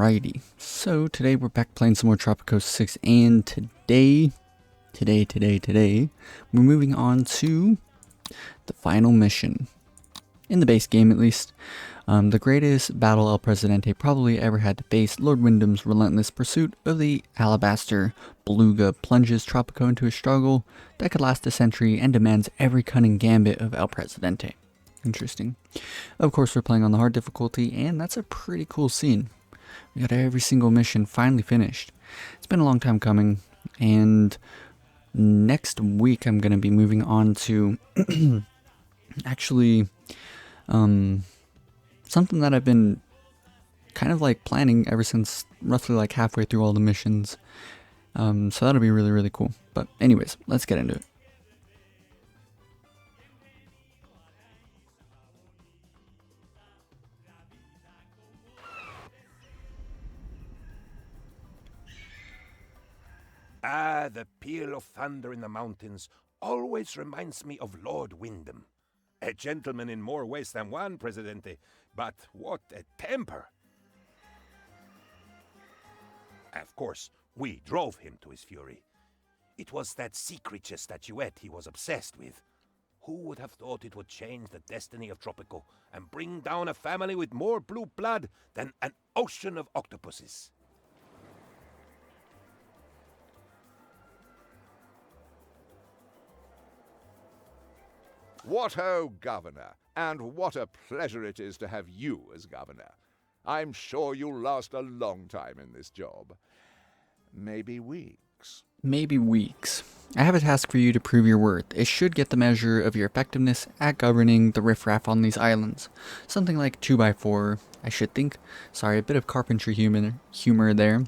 Alrighty, so today we're back playing some more Tropico 6, and today, we're moving on to the final mission. In the base game, at least. The greatest battle El Presidente probably ever had to face, Lord Wyndham's relentless pursuit of the Alabaster Beluga plunges Tropico into a struggle that could last a century and demands every cunning gambit of El Presidente. Interesting. Of course, we're playing on the hard difficulty, and that's a pretty cool scene. We got every single mission finally finished. It's been a long time coming, and next week I'm going to be moving on to actually something that I've been kind of like planning ever since roughly like halfway through all the missions. So that'll be really, really cool. But anyways, let's get into it. Ah, the peal of thunder in the mountains always reminds me of Lord Wyndham. A gentleman in more ways than one, Presidente, but what a temper! Of course, we drove him to his fury. It was that secretive statuette he was obsessed with. Who would have thought it would change the destiny of Tropico and bring down a family with more blue blood than an ocean of octopuses? What ho, Governor, and what a pleasure it is to have you as Governor. I'm sure you'll last a long time in this job. Maybe weeks. Maybe weeks. I have a task for you to prove your worth. It should get the measure of your effectiveness at governing the riffraff on these islands. Something like 2x4, I should think. Sorry, a bit of carpentry humor there.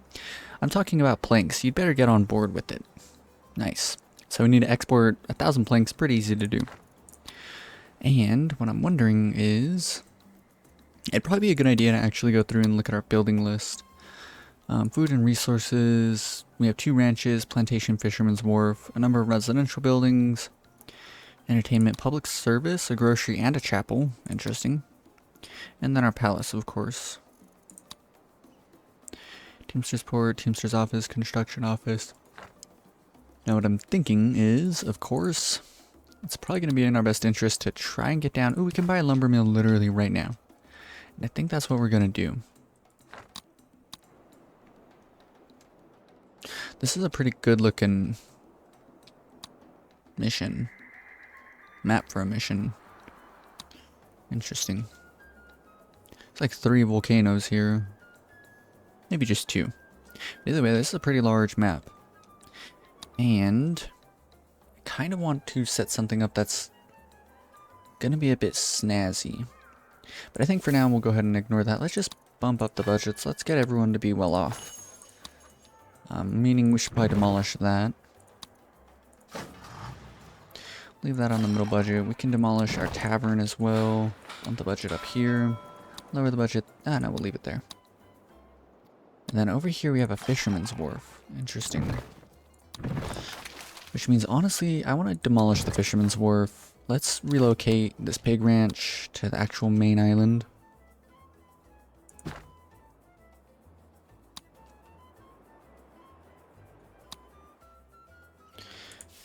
I'm talking about planks. You'd better get on board with it. Nice. So we need to export 1,000 planks. Pretty easy to do. And what I'm wondering is, it'd probably be a good idea to actually go through and look at our building list. Food and resources, we have 2 ranches, plantation, fisherman's wharf, a number of residential buildings, entertainment, public service, a grocery, and a chapel. Interesting. And then our palace, of course. Teamster's port, Teamster's office, construction office. Now what I'm thinking is, of course, it's probably going to be in our best interest to try and get down. Oh, we can buy a lumber mill literally right now. And I think that's what we're going to do. This is a pretty good looking mission. Map for a mission. Interesting. It's like 3 volcanoes here. Maybe just 2. Either way, this is a pretty large map. And kind of want to set something up that's gonna be a bit snazzy, but I think for now we'll go ahead and ignore that. Let's just bump up the budgets. Let's get everyone to be well off. Meaning we should probably demolish that. Leave that on the middle budget. We can demolish our tavern as well. Bump the budget up here. Lower the budget. Ah, no, we'll leave it there. And then over here we have a fisherman's wharf. Interesting. Which means, honestly, I want to demolish the fisherman's wharf. Let's relocate this pig ranch to the actual main island.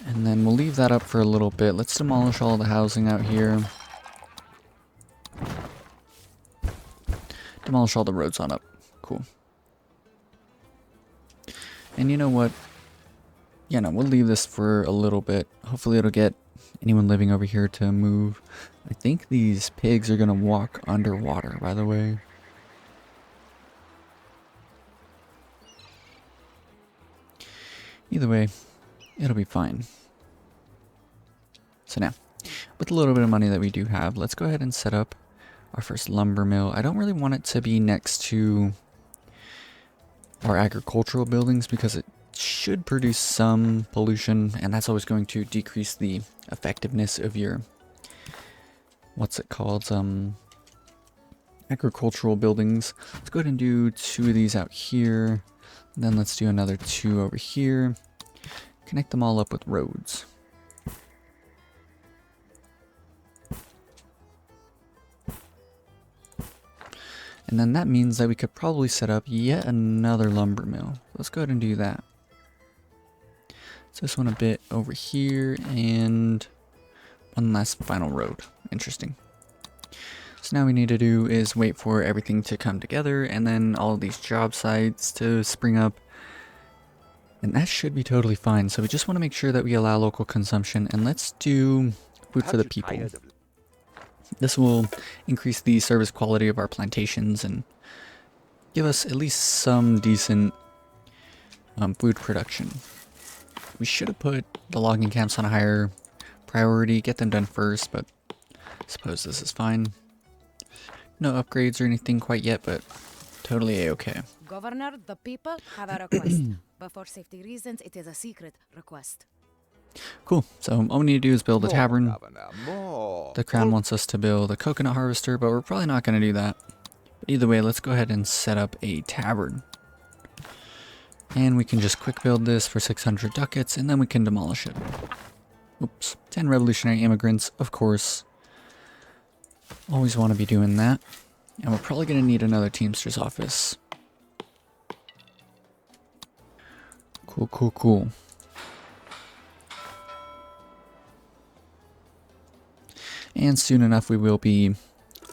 And then we'll leave that up for a little bit. Let's demolish all the housing out here. Demolish all the roads on up. Cool. And you know what? Yeah, no, we'll leave this for a little bit. Hopefully it'll get anyone living over here to move. I think these pigs are gonna walk underwater, by the way. Either way, it'll be fine. So now, with a little bit of money that we do have, let's go ahead and set up our first lumber mill. I don't really want it to be next to our agricultural buildings because it should produce some pollution, and that's always going to decrease the effectiveness of your, what's it called, agricultural buildings. Let's go ahead and do 2 of these out here, and then let's do another 2 over here. Connect them all up with roads. And then that means that we could probably set up yet another lumber mill. Let's go ahead and do that. So this one a bit over here, and one last final road. Interesting. So now we need to do is wait for everything to come together, and then all of these job sites to spring up. And that should be totally fine. So we just want to make sure that we allow local consumption, and let's do food for the people. This will increase the service quality of our plantations and give us at least some decent food production. We should have put the logging camps on a higher priority, get them done first, but I suppose this is fine. No upgrades or anything quite yet, but totally a-okay. Governor, the people have a request. But for safety reasons, it is a secret request. Cool, so all we need to do is build a tavern. Governor, more. The crown wants us to build a coconut harvester, but we're probably not going to do that. But either way, let's go ahead and set up a tavern. And we can just quick build this for 600 ducats, and then we can demolish it. Oops. 10 revolutionary immigrants, of course. Always want to be doing that. And we're probably going to need another Teamster's office. Cool, cool, cool. And soon enough we will be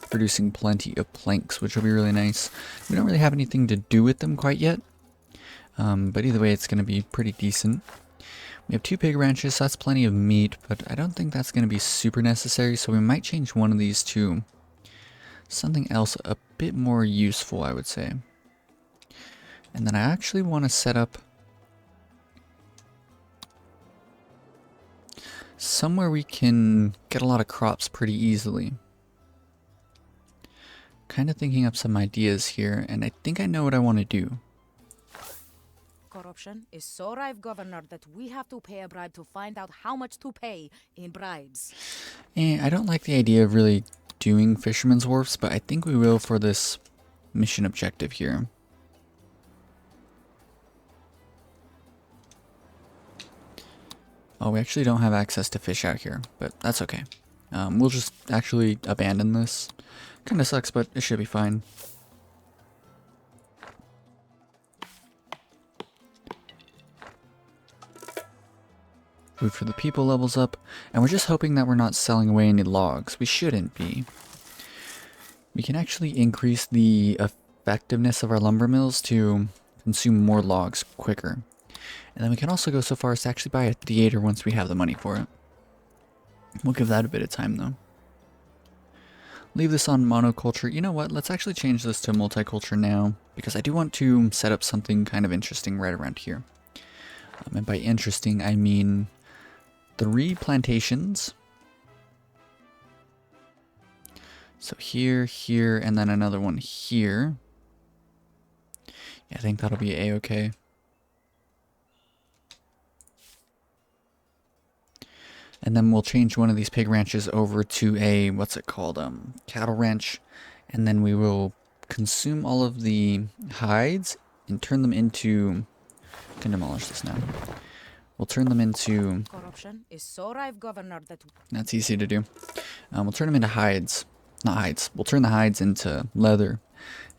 producing plenty of planks, which will be really nice. We don't really have anything to do with them quite yet. But either way, it's going to be pretty decent. We have 2 pig ranches, so that's plenty of meat, but I don't think that's going to be super necessary, so we might change one of these to something else a bit more useful, I would say. And then I actually want to set up somewhere we can get a lot of crops pretty easily. Kind of thinking up some ideas here, and I think I know what I want to do. Corruption is so rife, Governor, that we have to pay a bribe to find out how much to pay in bribes. I don't like the idea of really doing fisherman's wharfs, but I think we will for this mission objective here. Oh, we actually don't have access to fish out here, but that's okay. We'll just actually abandon this. Kinda sucks, but it should be fine. Food for the people levels up, and we're just hoping that we're not selling away any logs. We shouldn't be. We can actually increase the effectiveness of our lumber mills to consume more logs quicker. And then we can also go so far as to actually buy a theater once we have the money for it. We'll give that a bit of time though. Leave this on monoculture. You know what? Let's actually change this to multiculture now, because I do want to set up something kind of interesting right around here. And by interesting, I mean 3 plantations. So here, here, and then another one here. Yeah, I think that'll be a-okay. And then we'll change one of these pig ranches over to a, what's it called, cattle ranch. And then we will consume all of the hides and turn them into, I can demolish this now. We'll turn them into, Corruption is so rife, Governor, that that's easy to do. We'll turn them into hides, not hides. We'll turn the hides into leather,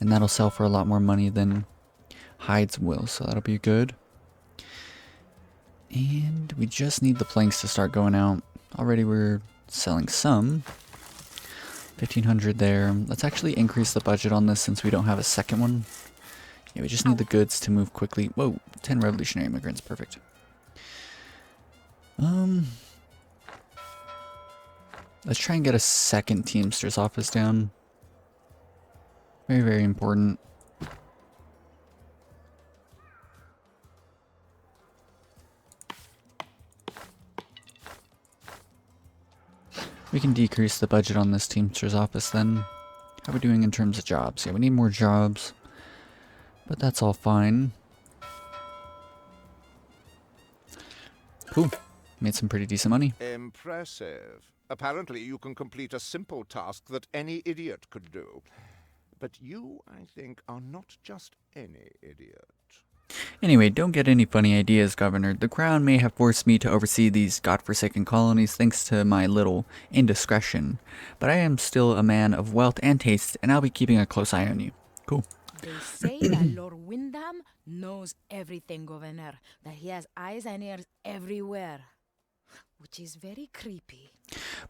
and that'll sell for a lot more money than hides will, so that'll be good. And we just need the planks to start going out. Already we're selling some. 1,500 there. Let's actually increase the budget on this since we don't have a second one. Yeah, we just need the goods to move quickly. Whoa, 10 revolutionary immigrants, perfect. Let's try and get a second Teamster's office down. Very, very important. We can decrease the budget on this Teamster's office then. How are we doing in terms of jobs? Yeah, we need more jobs. But that's all fine. Cool. Made some pretty decent money. Impressive. Apparently you can complete a simple task that any idiot could do. But you, I think, are not just any idiot. Anyway, don't get any funny ideas, Governor. The Crown may have forced me to oversee these godforsaken colonies thanks to my little indiscretion, but I am still a man of wealth and taste, and I'll be keeping a close eye on you. Cool. They say that Lord Windham knows everything, Governor. That he has eyes and ears everywhere. Which is very creepy.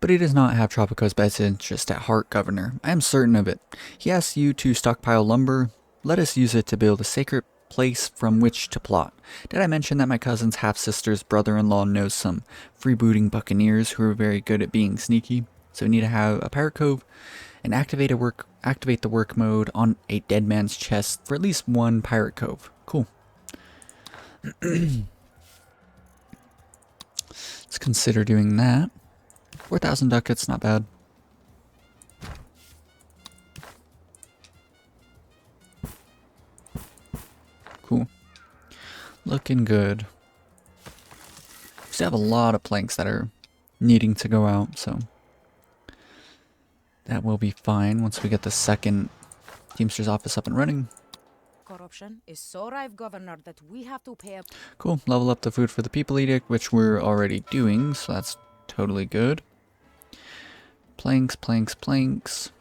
But he does not have Tropico's best interest at heart, Governor. I am certain of it. He asks you to stockpile lumber. Let us use it to build a sacred place from which to plot. Did I mention that my cousin's half-sister's brother-in-law knows some freebooting buccaneers who are very good at being sneaky? So we need to have a pirate cove and activate the work mode on a dead man's chest for at least one pirate cove. Cool. Let's consider doing that. 4,000 ducats, not bad. Cool. Looking good. We still have a lot of planks that are needing to go out, so that will be fine once we get the second Teamster's office up and running. Corruption is so rife, Governor, that we have to pay a... Cool. Level up the food for the people edict, which we're already doing, so that's totally good. Planks, planks, planks.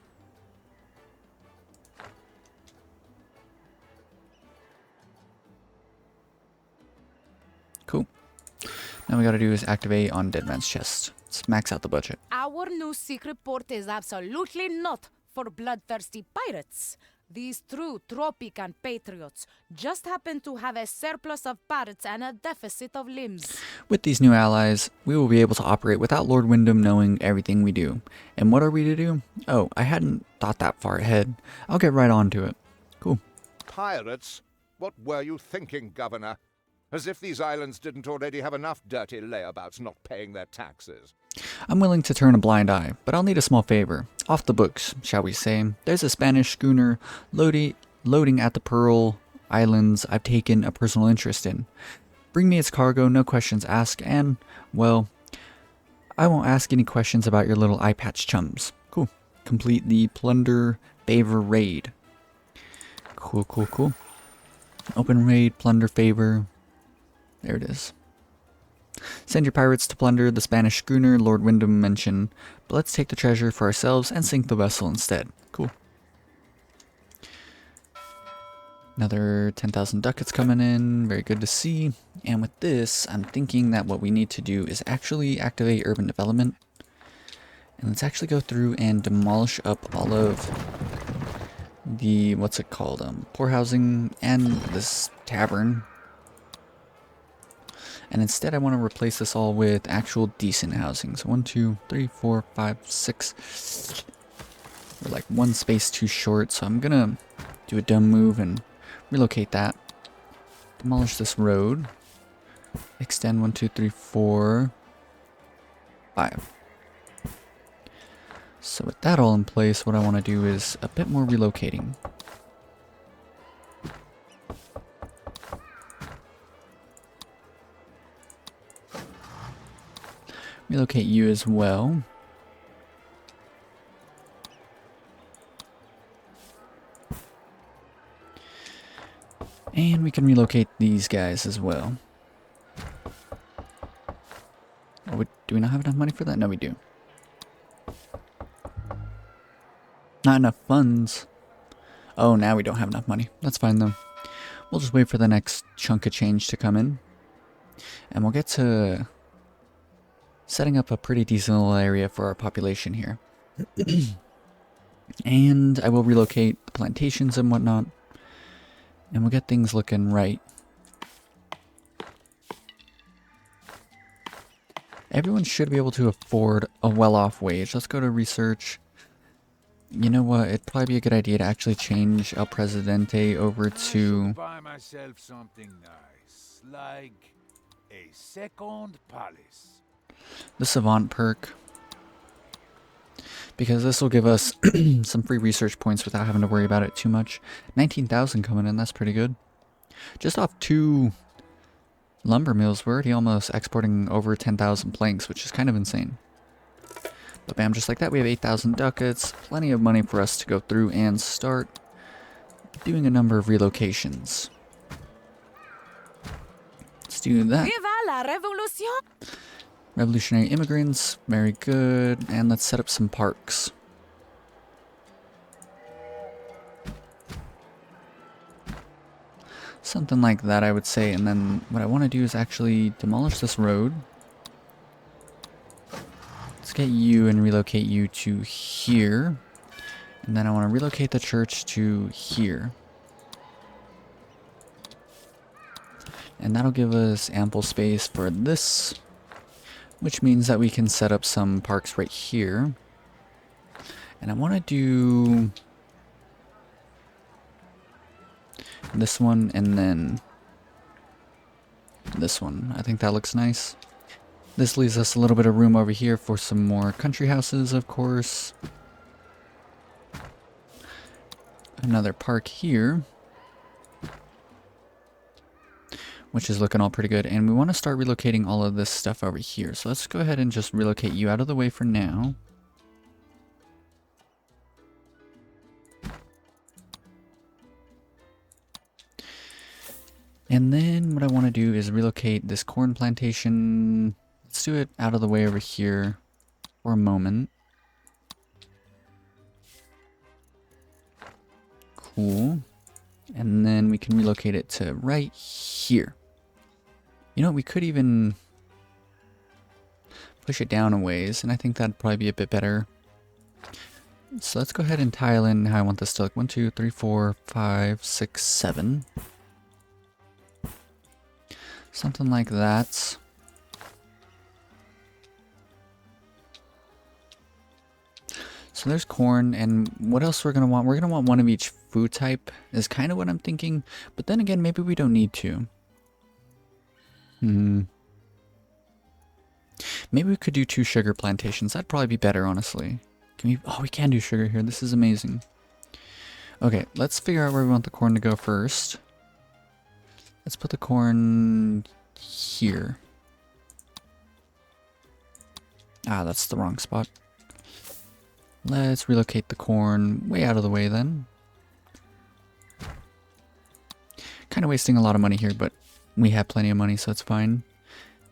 Cool. Now we gotta do is activate on Dead Man's Chest. Let's max out the budget. Our new secret port is absolutely not for bloodthirsty pirates. These true Tropican patriots just happen to have a surplus of parrots and a deficit of limbs. With these new allies, we will be able to operate without Lord Wyndham knowing everything we do. And what are we to do? Oh, I hadn't thought that far ahead. I'll get right on to it. Cool. Pirates? What were you thinking, Governor? As if these islands didn't already have enough dirty layabouts not paying their taxes. I'm willing to turn a blind eye, but I'll need a small favor. Off the books, shall we say. There's a Spanish schooner loading at the Pearl Islands I've taken a personal interest in. Bring me its cargo, no questions asked, and, well, I won't ask any questions about your little eye patch chums. Cool. Complete the plunder favor raid. Cool, cool, cool. Open raid, plunder favor. There it is. Send your pirates to plunder the Spanish schooner Lord Wyndham mentioned, but let's take the treasure for ourselves and sink the vessel instead. Cool. Another 10,000 ducats coming in. Very good to see. And with this, I'm thinking that what we need to do is actually activate urban development. And let's actually go through and demolish up all of the, what's it called, poor housing and this tavern. And instead I want to replace this all with actual decent housing. So 1, 2, 3, 4, 5, 6. We're like one space too short, so I'm gonna do a dumb move and relocate that. Demolish this road. Extend 1, 2, 3, 4, 5. So with that all in place, what I want to do is a bit more relocating. Relocate you as well. And we can relocate these guys as well. Oh, do we not have enough money for that? No, we do. Not enough funds. Oh, now we don't have enough money. That's fine though. We'll just wait for the next chunk of change to come in. And we'll get to setting up a pretty decent little area for our population here. And I will relocate the plantations and whatnot. And we'll get things looking right. Everyone should be able to afford a well-off wage. Let's go to research. You know what? It'd probably be a good idea to actually change El Presidente over to... buy myself something nice, like a second palace. the Savant perk, because this will give us some free research points without having to worry about it too much. 19,000 coming in, that's pretty good. Just off 2 lumber mills, we're already almost exporting over 10,000 planks, which is kind of insane. But bam, just like that, we have 8,000 ducats, plenty of money for us to go through and start doing a number of relocations. Let's do that. Viva la revolution! Revolutionary immigrants, very good. And let's set up some parks. Something like that, I would say. And then what I want to do is actually demolish this road. Let's get you and relocate you to here. And then I want to relocate the church to here. And that'll give us ample space for this, which means that we can set up some parks right here. And I want to do this one and then this one. I think that looks nice. This leaves us a little bit of room over here for some more country houses, of course. Another park here, which is looking all pretty good. And we want to start relocating all of this stuff over here. So let's go ahead and just relocate you out of the way for now. And then what I want to do is relocate this corn plantation. Let's do it out of the way over here for a moment. Cool. And then we can relocate it to right here. You know what, we could even push it down a ways, and I think that'd probably be a bit better. So let's go ahead and tile in how I want this to look. 1, 2, 3, 4, 5, 6, 7. Something like that. So there's corn, and what else we're going to want? We're going to want one of each food type, is kind of what I'm thinking. But then again, maybe we don't need to. Maybe we could do 2 sugar plantations. That'd probably be better, honestly. Can we? Oh, we can do sugar here. This is amazing. Okay, let's figure out where we want the corn to go first. Let's put the corn here. Ah, that's the wrong spot. Let's relocate the corn way out of the way then. Kind of wasting a lot of money here, but we have plenty of money, so it's fine.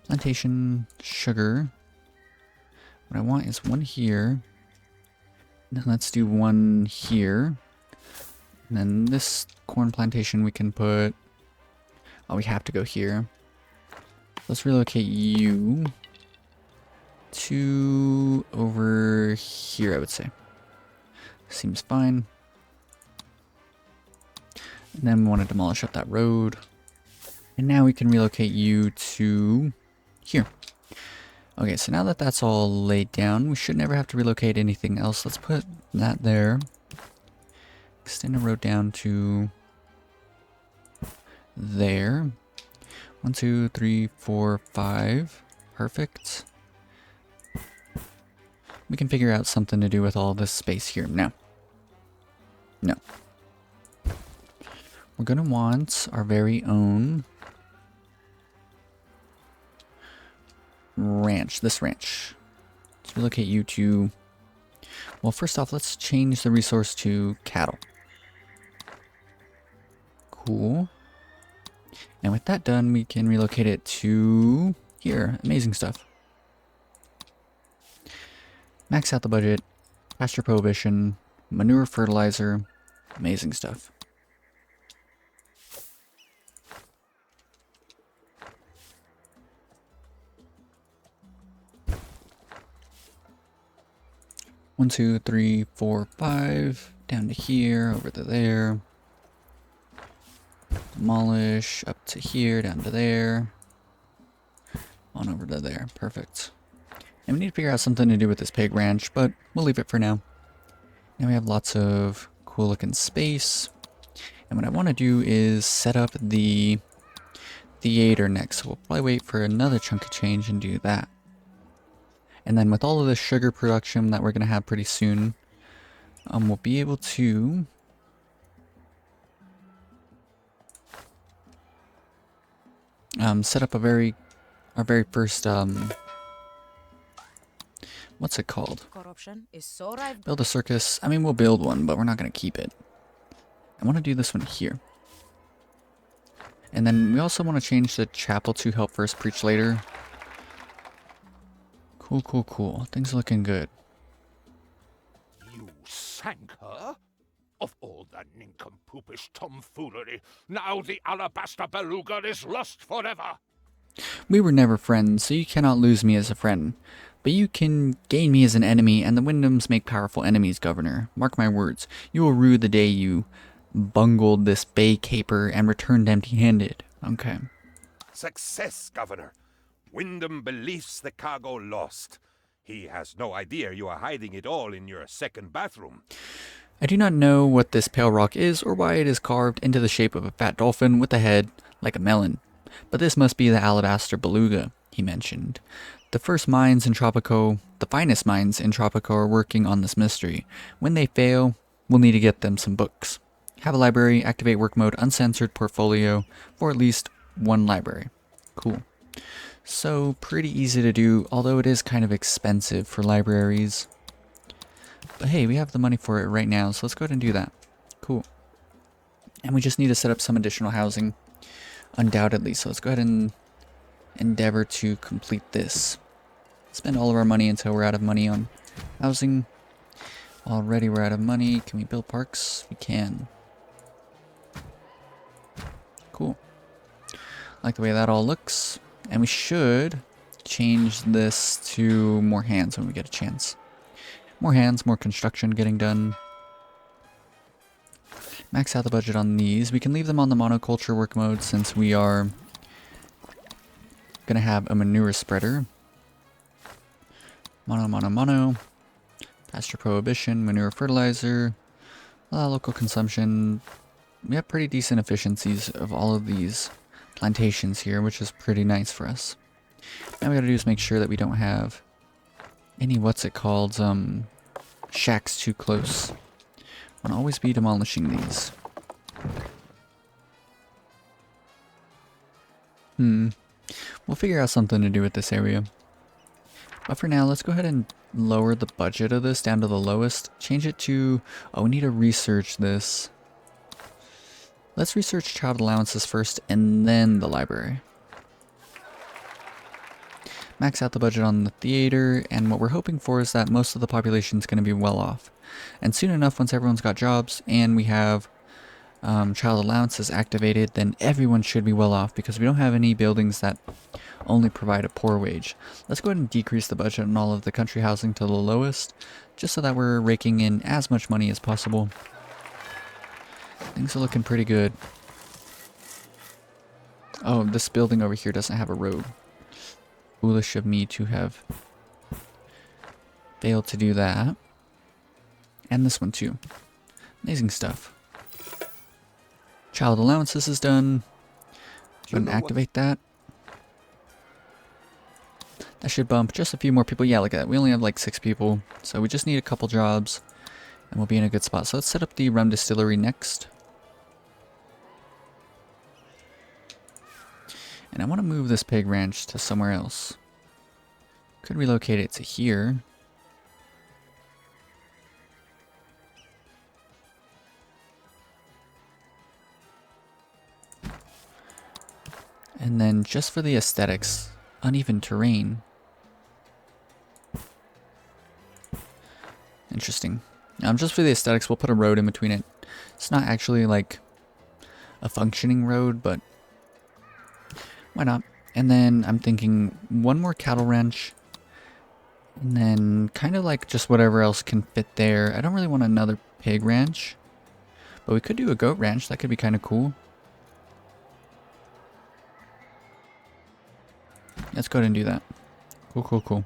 Plantation, sugar. What I want is one here. Then let's do one here. And then this corn plantation we can put... Oh, we have to go here. Let's relocate you to over here, I would say. Seems fine. And then we want to demolish up that road. And now we can relocate you to here. Okay, so now that that's all laid down, we should never have to relocate anything else. Let's put that there. Extend the road down to there. 1, 2, 3, 4, 5. Perfect. We can figure out something to do with all this space here. No. No. We're going to want our very own ranch. This ranch. Let's relocate you to... Well, first off, let's change the resource to cattle. Cool. And with that done, we can relocate it to here. Amazing stuff. Max out the budget. Pasture prohibition. Manure fertilizer. Amazing stuff. One, 2, 3, 4, 5. Down to here, over to there. Demolish, up to here, down to there. On over to there. Perfect. And we need to figure out something to do with this pig ranch, but we'll leave it for now. Now we have lots of cool looking space. And what I want to do is set up the theater next. So we'll probably wait for another chunk of change and do that. And then with all of the sugar production that we're going to have pretty soon, we'll be able to set up our very first what's it called? Corruption is so rife. Build a circus. I mean, we'll build one, but we're not going to keep it. I want to do this one here. And then we also want to change the chapel to help first, preach later. Cool, cool, cool. Things are looking good. You sank her? Of all the nincompoopish tomfoolery, now the alabaster beluga is lost forever. We were never friends, so you cannot lose me as a friend. But you can gain me as an enemy, and the Wyndhams make powerful enemies, Governor. Mark my words, you will rue the day you bungled this bay caper and returned empty-handed. Okay. Success, Governor. Wyndham believes the cargo lost. He has no idea you are hiding it all in your second bathroom. I do not know what this pale rock is or why it is carved into the shape of a fat dolphin with a head like a melon. But this must be the alabaster beluga, he mentioned. The finest minds in Tropico are working on this mystery. When they fail, we'll need to get them some books. Have a library, activate work mode, uncensored portfolio for at least one library. Cool. So pretty easy to do, although it is kind of expensive for libraries. But hey, we have the money for it right now, so let's go ahead and do that. Cool. And we just need to set up some additional housing, undoubtedly. So let's go ahead and endeavor to complete this. Spend all of our money until we're out of money on housing. Already we're out of money. Can we build parks? We can. Cool. Like the way that all looks. And we should change this to more hands when we get a chance. More hands, more construction getting done. Max out the budget on these. We can leave them on the monoculture work mode since we are gonna have a manure spreader. Mono. Pasture prohibition, manure fertilizer, local consumption. We have pretty decent efficiencies of all of these plantations here, which is pretty nice for us. Now we gotta do is make sure that we don't have any shacks too close. I'll always be demolishing these. We'll figure out something to do with this area. But for now, let's go ahead and lower the budget of this down to the lowest. Change it to... Oh, we need to research this. Let's research child allowances first and then the library. Max out the budget on the theater, and what we're hoping for is that most of the population is going to be well off. And soon enough, once everyone's got jobs and we have child allowances activated, then everyone should be well off because we don't have any buildings that only provide a poor wage. Let's go ahead and decrease the budget on all of the country housing to the lowest, just so that we're raking in as much money as possible. Things are looking pretty good. Oh, this building over here doesn't have a road. Foolish of me to have failed to do that. And this one too. Amazing stuff. Child allowances is done. Go ahead and activate that. That should bump just a few more people. Yeah, look at that. We only have like 6 people. So we just need a couple jobs. And we'll be in a good spot. So let's set up the rum distillery next. And I want to move this pig ranch to somewhere else. Could relocate it to here. And then just for the aesthetics, uneven terrain. Interesting. Just for the aesthetics, we'll put a road in between it. It's not actually like a functioning road, but why not? And then I'm thinking one more cattle ranch. And then kind of like just whatever else can fit there. I don't really want another pig ranch. But we could do a goat ranch. That could be kind of cool. Let's go ahead and do that. Cool.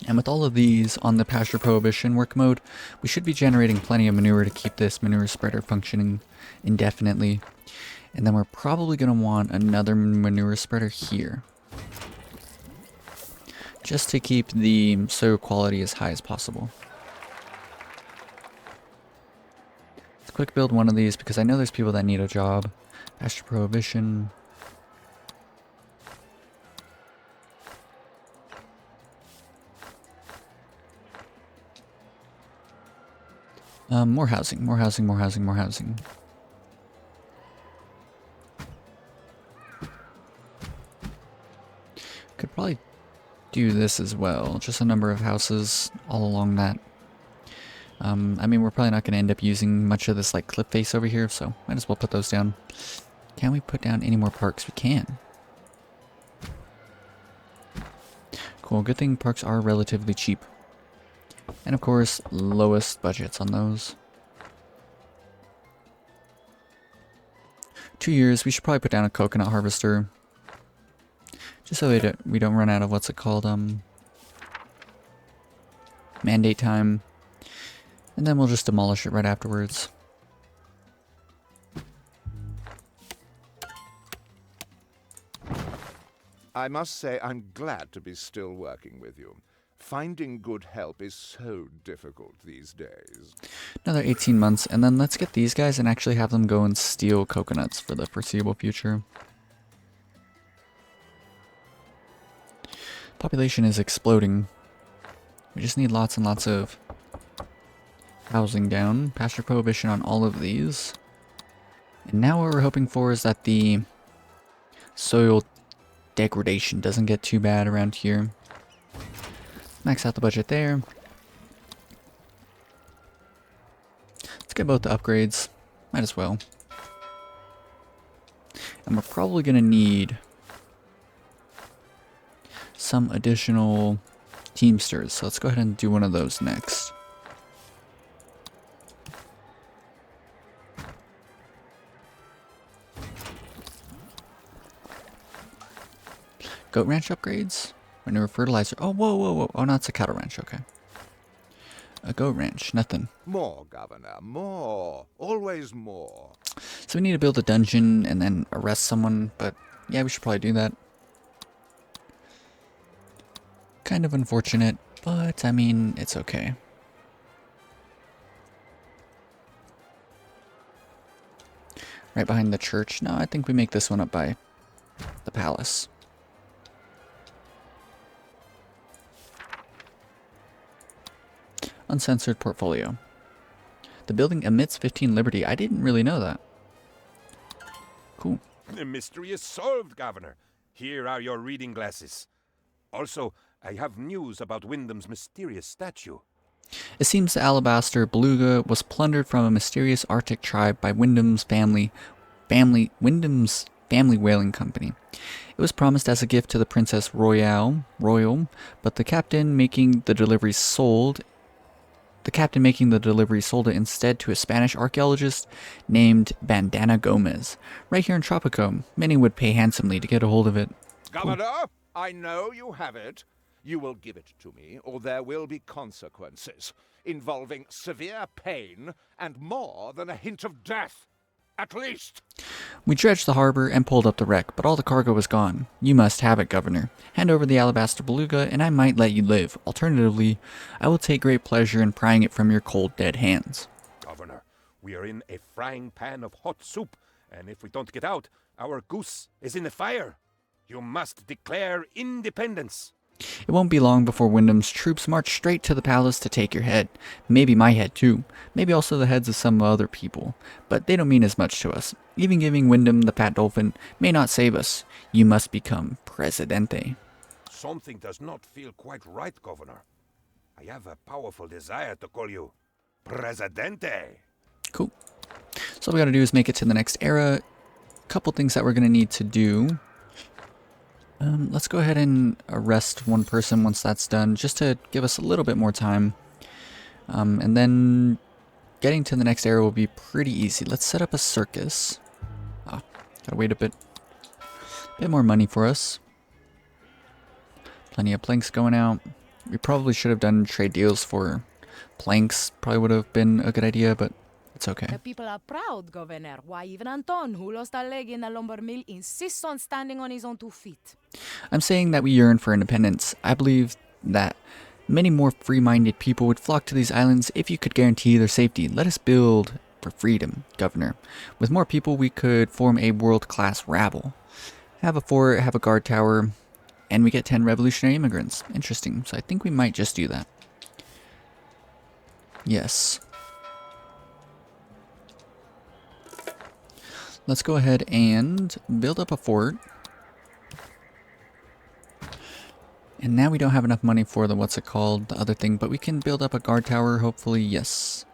And with all of these on the pasture prohibition work mode, we should be generating plenty of manure to keep this manure spreader functioning indefinitely. And then we're probably going to want another manure spreader here. Just to keep the soil quality as high as possible. Let's quick build one of these because I know there's people that need a job. Pasture prohibition. More housing. Could probably do this as well. Just a number of houses all along that I mean, we're probably not going to end up using much of this like cliff face over here, so might as well put those down. Can we put down any more parks? We can. Cool, good thing parks are relatively cheap. And of course, lowest budgets on those. 2 years, we should probably put down a coconut harvester. Just so we don't run out of what's it called, mandate time. And then we'll just demolish it right afterwards. I must say I'm glad to be still working with you. Finding good help is so difficult these days. Another 18 months, and then let's get these guys and actually have them go and steal coconuts for the foreseeable future. Population is exploding. We just need lots and lots of housing down. Pasture prohibition on all of these. And now what we're hoping for is that the soil degradation doesn't get too bad around here. Max out the budget there. Let's get both the upgrades. Might as well. And we're probably going to need some additional teamsters. So let's go ahead and do one of those next. Goat ranch upgrades? Manure fertilizer. Oh, whoa, whoa, whoa. Oh, no, it's a cattle ranch. Okay. A goat ranch. Nothing. More, Governor, more. Always more. So we need to build a dungeon and then arrest someone. But yeah, we should probably do that. Kind of unfortunate. But, I mean, it's okay. Right behind the church. No, I think we make this one up by the palace. Uncensored portfolio. The building emits 15 liberty. I didn't really know that. Cool. The mystery is solved, Governor. Here are your reading glasses. Also, I have news about Wyndham's mysterious statue. It seems the alabaster beluga was plundered from a mysterious Arctic tribe by Wyndham's family whaling company. It was promised as a gift to the Princess Royale, but the captain making the delivery sold it instead to a Spanish archaeologist named Bandana Gomez. Right here in Tropico, many would pay handsomely to get a hold of it. Governor, I know you have it. You will give it to me, or there will be consequences involving severe pain and more than a hint of death. At least. We dredged the harbor and pulled up the wreck, but all the cargo was gone. You must have it, Governor. Hand over the alabaster beluga, and I might let you live. Alternatively, I will take great pleasure in prying it from your cold, dead hands. Governor, we are in a frying pan of hot soup, and if we don't get out, our goose is in the fire. You must declare independence. It won't be long before Wyndham's troops march straight to the palace to take your head. Maybe my head too. Maybe also the heads of some other people. But they don't mean as much to us. Even giving Wyndham the fat dolphin may not save us. You must become Presidente. Something does not feel quite right, Governor. I have a powerful desire to call you Presidente. Cool. So all we gotta do is make it to the next era. Couple things that we're gonna need to do. Let's go ahead and arrest one person once that's done, just to give us a little bit more time. And then getting to the next era will be pretty easy. Let's set up a circus. Gotta wait a bit more money for us. Plenty of planks going out. We probably should have done trade deals for planks. Probably would have been a good idea, but it's okay. The people are proud, Governor. Why, even Anton, who lost a leg in the lumber mill, insists on standing on his own 2 feet. I'm saying that we yearn for independence. I believe that many more free-minded people would flock to these islands if you could guarantee their safety. Let us build for freedom, Governor. With more people, we could form a world-class rabble. Have a fort, have a guard tower, and we get 10 revolutionary immigrants. Interesting. So I think we might just do that. Yes. Let's go ahead and build up a fort. And now we don't have enough money for the, what's it called, the other thing, but we can build up a guard tower, hopefully, yes.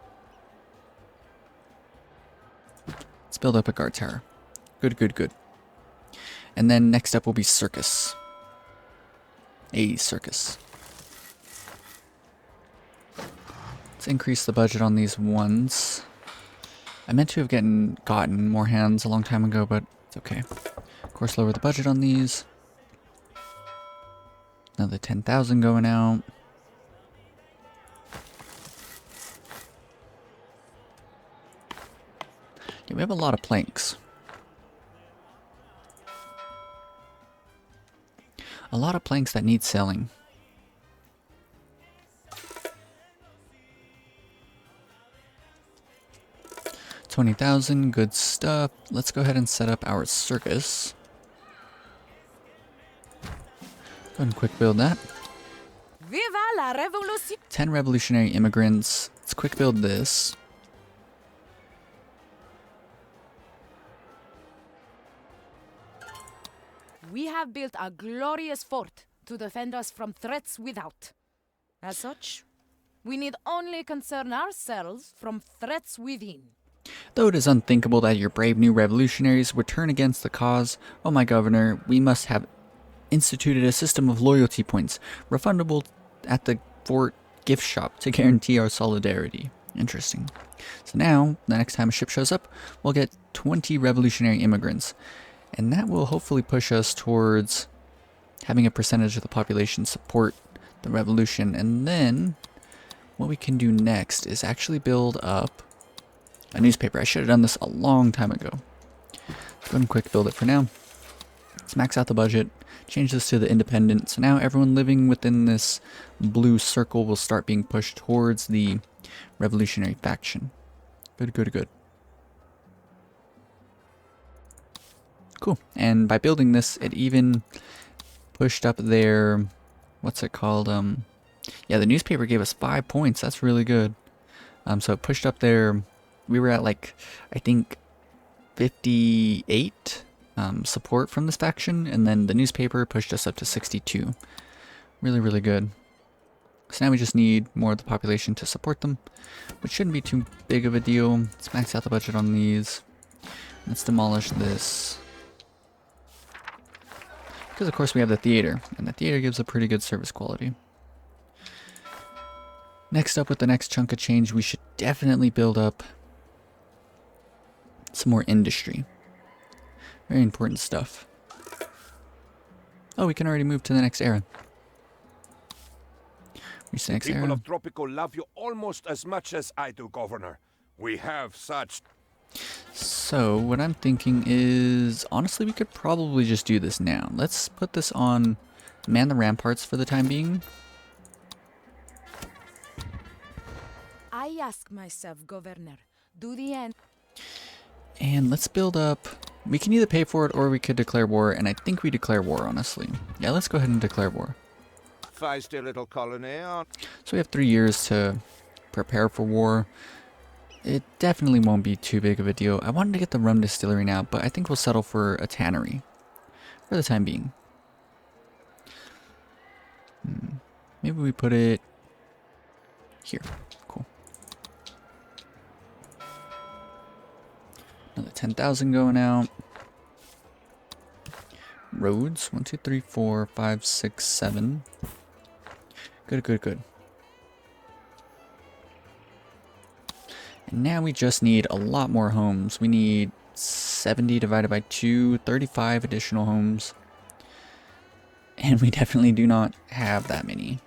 Let's build up a guard tower. Good, good, good. And then next up will be circus. A circus. Let's increase the budget on these ones. I meant to have gotten more hands a long time ago, but it's okay. Of course, lower the budget on these. Another 10,000 going out. Yeah, we have a lot of planks. A lot of planks that need selling. $20,000, good stuff. Let's go ahead and set up our circus. Go ahead and quick build that. Viva la revolution! 10 revolutionary immigrants. Let's quick build this. We have built a glorious fort to defend us from threats without. As such, we need only concern ourselves from threats within. Though it is unthinkable that your brave new revolutionaries would turn against the cause, oh my governor, we must have instituted a system of loyalty points, refundable at the fort gift shop to guarantee our solidarity. Interesting. So now, the next time a ship shows up, we'll get 20 revolutionary immigrants. And that will hopefully push us towards having a percentage of the population support the revolution. And then, what we can do next is actually build up a newspaper. I should have done this a long time ago. Let's go ahead and quick build it for now. Let's max out the budget. Change this to the independent. So now everyone living within this blue circle will start being pushed towards the revolutionary faction. Good, good, good. Cool. And by building this, it even pushed up their, what's it called? Yeah, the newspaper gave us 5 points. That's really good. So it pushed up their, we were at like, I think 58 support from this faction, and then the newspaper pushed us up to 62. Really, really good. So now we just need more of the population to support them, which shouldn't be too big of a deal. Let's max out the budget on these. Let's demolish this. Because of course we have the theater, and the theater gives a pretty good service quality. Next up, with the next chunk of change, we should definitely build up some more industry. Very important stuff. Oh, we can already move to the next era. Reach the next People era. of Tropico love you almost as much as I do, Governor. We have such... So, what I'm thinking is, honestly, we could probably just do this now. Let's put this on man the ramparts for the time being. I ask myself, Governor, do the end... And let's build up... We can either pay for it or we could declare war, and I think we declare war, honestly. Yeah, let's go ahead and declare war. Feisty little colony, aren't So we have 3 years to prepare for war. It definitely won't be too big of a deal. I wanted to get the rum distillery now, but I think we'll settle for a tannery for the time being. Maybe we put it here. Cool. Another 10,000 going out. Roads 1, 2, 3, 4, 5, 6, 7. Good, good, good. And now we just need a lot more homes. We need 70 divided by 2, 35 additional homes. And we definitely do not have that many.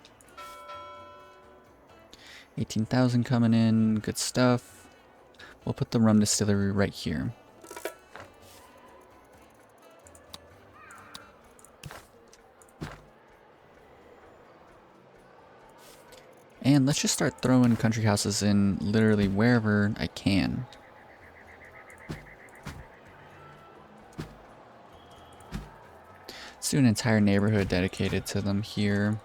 18,000 coming in, good stuff. We'll put the rum distillery right here. And let's just start throwing country houses in literally wherever I can. Let's do an entire neighborhood dedicated to them here.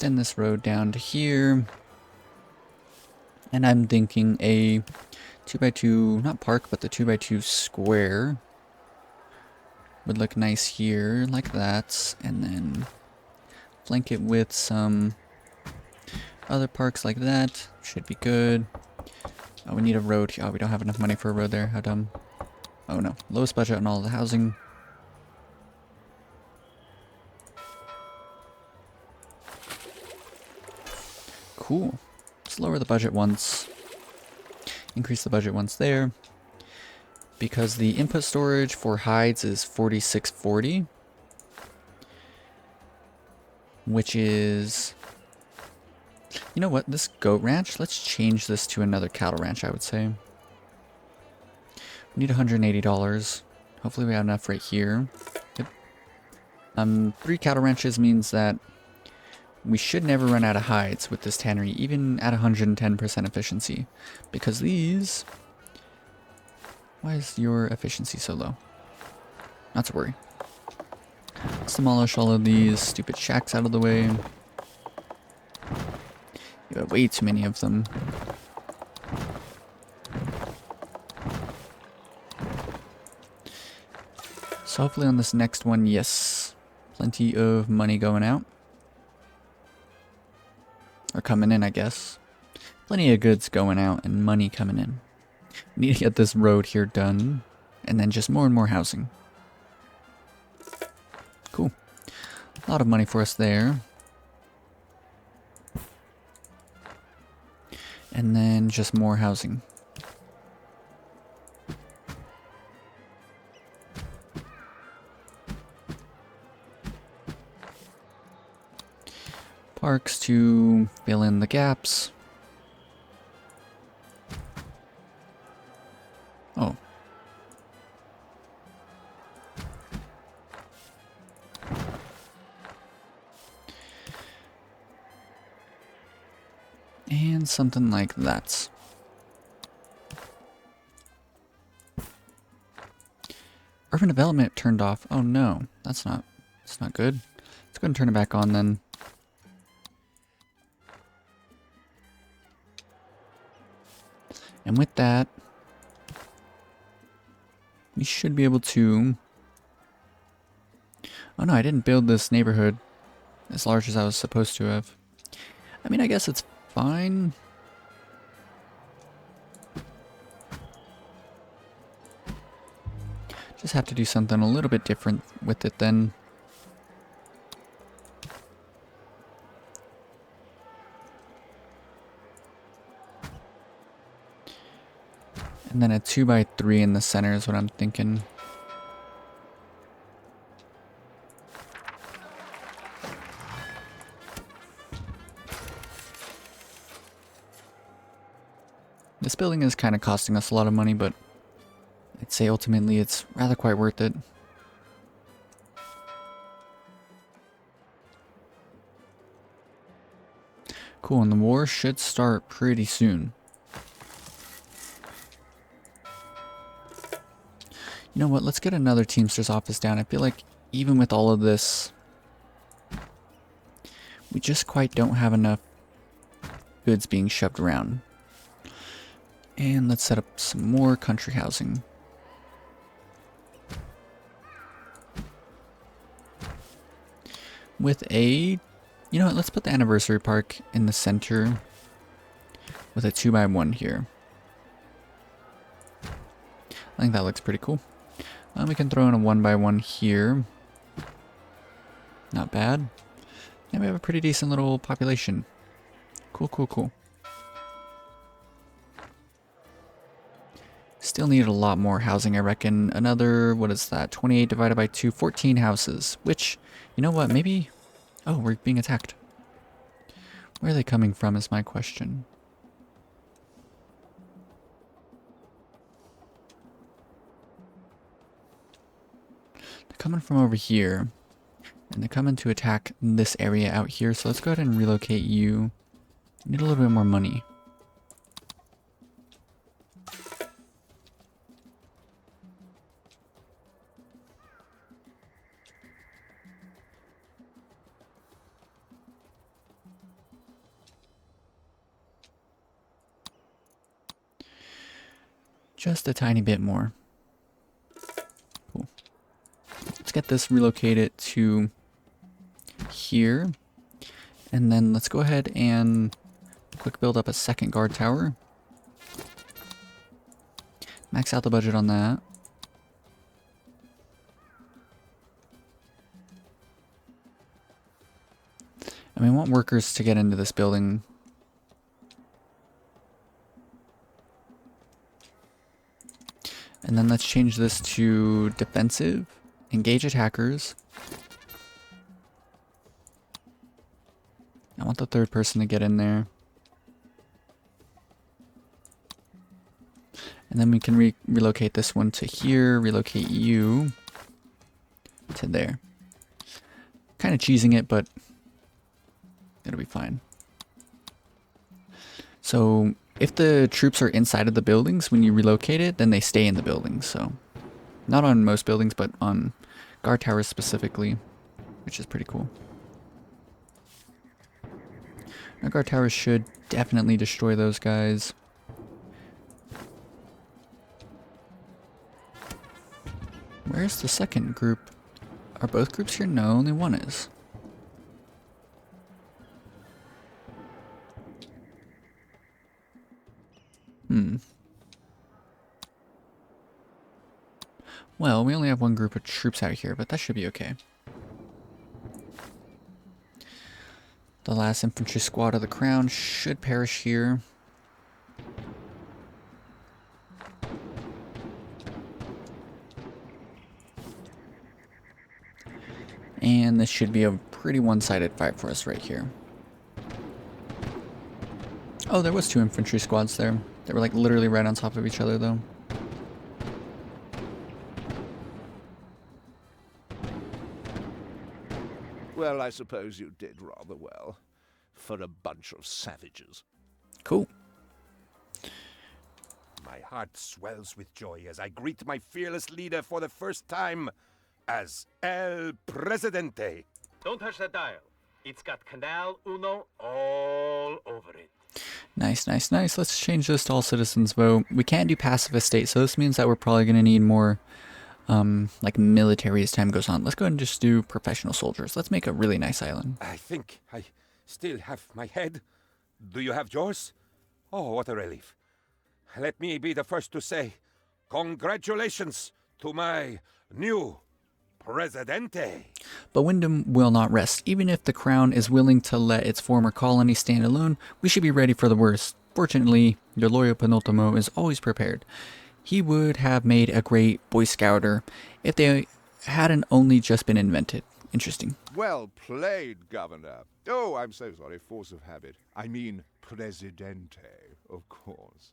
extend this road down to here. And I'm thinking a 2x2, not park, but the 2x2 square would look nice here, like that. And then flank it with some other parks like that. Should be good. Oh, we need a road here. Oh, we don't have enough money for a road there. How dumb. Oh no. Lowest budget on all the housing. Cool. Let's lower the budget once. Increase the budget once there. Because the input storage for hides is 4640. Which is... You know what? This goat ranch, let's change this to another cattle ranch, I would say. We need $180. Hopefully we have enough right here. Yep. 3 cattle ranches means that we should never run out of hides with this tannery, even at 110% efficiency. Because these... Why is your efficiency so low? Not to worry. Let's demolish all of these stupid shacks out of the way. You have way too many of them. So hopefully on this next one, yes. Plenty of money going out. Or coming in, I guess. Plenty of goods going out and money coming in. We need to get this road here done. And then just more and more housing. Cool. A lot of money for us there. And then just more housing. Parks to fill in the gaps. Oh. And something like that. Urban development turned off. Oh no, that's not good. Let's go and turn it back on then. And with that, we should be able to... Oh no, I didn't build this neighborhood as large as I was supposed to have. I mean, I guess it's fine. Just have to do something a little bit different with it then. And then a 2x3 in the center is what I'm thinking. This building is kind of costing us a lot of money, but I'd say ultimately it's rather quite worth it. Cool, and the war should start pretty soon. You know what, let's get another Teamster's office down. I feel like even with all of this, we just quite don't have enough goods being shoved around. And let's set up some more country housing. With a, you know what, let's put the anniversary park in the center with a 2x1 here. I think that looks pretty cool. We can throw in a 1x1 here. Not bad. And we have a pretty decent little population. Cool, cool, cool. Still need a lot more housing, I reckon. Another, what is that? 28 divided by 2, 14 houses. Which, you know what, maybe... Oh, we're being attacked. Where are they coming from is my question. They're coming from over here. And they're coming to attack this area out here. So let's go ahead and relocate you. Need a little bit more money. Just a tiny bit more. Cool. Let's get this relocated to here. And then let's go ahead and quick build up a second guard tower. Max out the budget on that. And we want workers to get into this building. And then let's change this to defensive. Engage attackers. I want the third person to get in there. And then we can relocate this one to here. Relocate you to there. Kind of cheesing it, but it'll be fine. So if the troops are inside of the buildings when you relocate it, then they stay in the buildings. So not on most buildings, but on guard towers specifically, which is pretty cool. Our guard towers should definitely destroy those guys. Where's the second group? Are both groups here? No, only one is. Well, we only have one group of troops out here, but that should be okay. The last infantry squad of the crown should perish here. And this should be a pretty one-sided fight for us right here. Oh, there was two infantry squads there. They were like literally right on top of each other though. Well, I suppose you did rather well. For a bunch of savages. Cool. My heart swells with joy as I greet my fearless leader for the first time as El Presidente. Don't touch that dial. It's got Canal Uno all over it. Nice, nice, nice. Let's change this to all citizens vote. We can't do passive estate, so this means that we're probably going to need more like military as time goes on. Let's go ahead and just do professional soldiers. Let's make a really nice island. I think I still have my head. Do you have yours? Oh, what a relief. Let me be the first to say congratulations to my new Presidente. But Wyndham will not rest. Even if the crown is willing to let its former colony stand alone, we should be ready for the worst. Fortunately, your loyal Penultimo is always prepared. He would have made a great Boy Scouter if they hadn't only just been invented. Interesting. Well played, Governor. Oh, I'm so sorry, force of habit. I mean, Presidente, of course.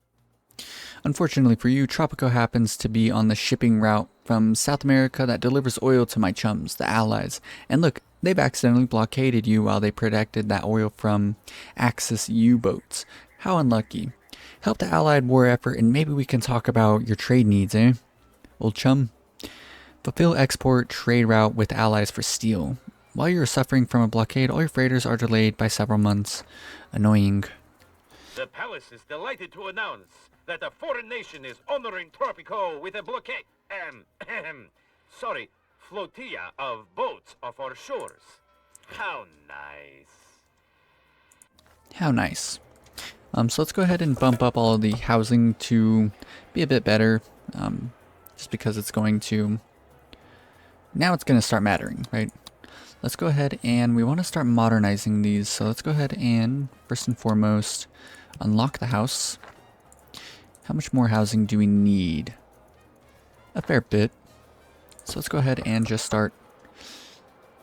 Unfortunately for you, Tropico happens to be on the shipping route from South America that delivers oil to my chums, the Allies. And look, they've accidentally blockaded you while they protected that oil from Axis U-boats. How unlucky. Help the Allied war effort and maybe we can talk about your trade needs, eh? Old chum. Fulfill export trade route with allies for steel. While you're suffering from a blockade, all your freighters are delayed by several months. Annoying. The palace is delighted to announce that a foreign nation is honoring Tropico with a blockade. Flotilla of boats off our shores. How nice. How nice. So let's go ahead and bump up all of the housing to be a bit better. Just because it's going to... Now it's going to start mattering, right? Let's go ahead and we want to start modernizing these. So let's go ahead and, first and foremost, unlock the house. How much more housing do we need? A fair bit. So let's go ahead and just start.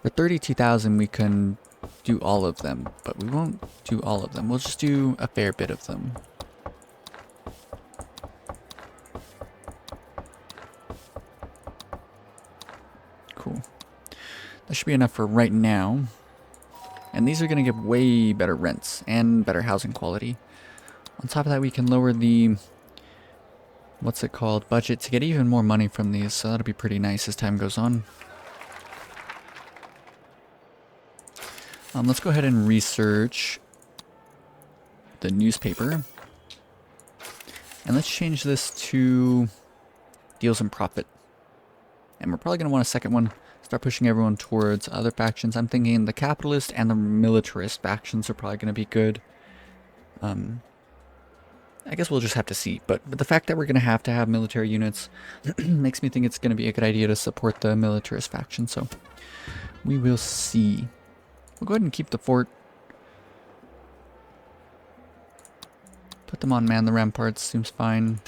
For 32,000 we can do all of them, but we won't do all of them. We'll just do a fair bit of them. Cool. That should be enough for right now. And these are going to give way better rents and better housing quality. On top of that, we can lower the, what's it called, budget to get even more money from these. So that'll be pretty nice as time goes on. Let's go ahead and research the newspaper. And let's change this to deals in profit. And we're probably going to want a second one. Start pushing everyone towards other factions. I'm thinking the capitalist and the militarist factions are probably going to be good. I guess we'll just have to see. But the fact that we're going to have military units makes me think it's going to be a good idea to support the militarist faction. So we will see. We'll go ahead and keep the fort. Put them on man the ramparts. Seems fine.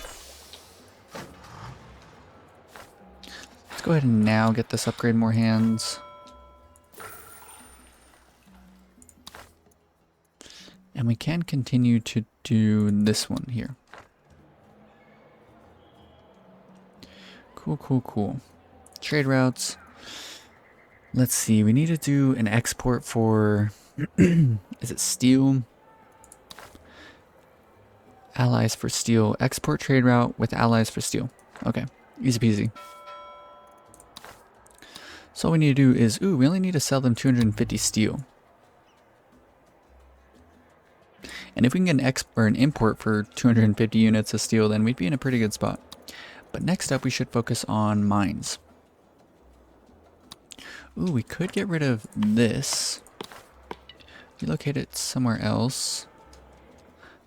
Let's go ahead and now get this upgrade more hands. And we can continue to do this one here. Cool, cool, cool. Trade routes. Let's see, we need to do an export for, is it steel? Allies for steel. Export trade route with allies for steel. Okay, easy peasy. So all we need to do is, we only need to sell them 250 steel. And if we can get an import for 250 units of steel, then we'd be in a pretty good spot. But next up, we should focus on mines. We could get rid of this. Relocate it somewhere else.